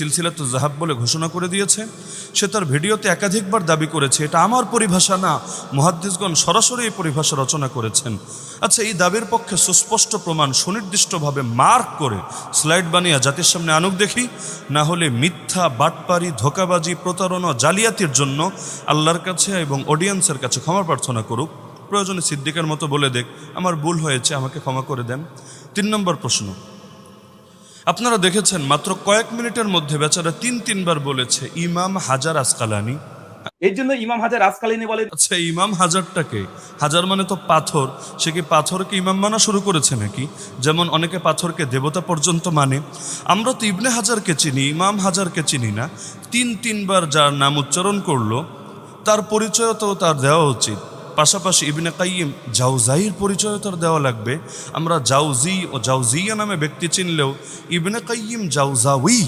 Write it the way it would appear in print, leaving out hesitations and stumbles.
সিলসিলাতুজ যাহাব বলে ঘোষণা করে দিয়েছে। সে তার ভিডিওতে একাধিকবার দাবি করেছে এটা আমার পরিভাষা না, মুহাদ্দিসগণ সরাসরি এই পরিভাষা রচনা করেছেন। আচ্ছা, এই দাবির পক্ষে সুস্পষ্ট প্রমাণ সুনির্দিষ্টভাবে মার্ক করে স্লাইড বানিয়ে জাতির সামনে আনুক দেখি, না হলে মিথ্যা, বাটপারি, ধোঁকাবাজি, প্রতারণা, জালিয়াতির জন্য আল্লাহর কাছে এবং অডিয়েন্সের কাছে ক্ষমা প্রার্থনা করুক। প্রয়োজনে সিদ্দিকের মতো বলে দেখ আমার ভুল হয়েছে, আমাকে ক্ষমা করে দেন। 3 নম্বর প্রশ্ন, আপনারা দেখেছেন মাত্র কয়েক মিনিটের মধ্যে বেচারা 3বার বলেছে ইমাম হাজার আসকালানি। এই জন্য ইমাম হাজার আসকালানি বলেন। আচ্ছা, ইমাম হাজারটাকে, হাজার মানে তো পাথর, সে কি পাথরকে ইমাম মানা শুরু করেছে নাকি? যেমন অনেকে পাথরকে দেবতা পর্যন্ত মানে। আমরা তো ইবনে হাজারকে চিনি, ইমাম হাজারকে চিনি না। 3বার যার নাম উচ্চারণ করলো তার পরিচয় তো তার দেওয়া উচিত। পাশাপাশি ইবনে কাইয়িম জাওজাইর পরিচয় তার দেওয়া লাগবে। আমরা জাওজি ও জাওজিয়া নামে ব্যক্তি চিনলেও ইবনে কাইয়িম জাওজাউই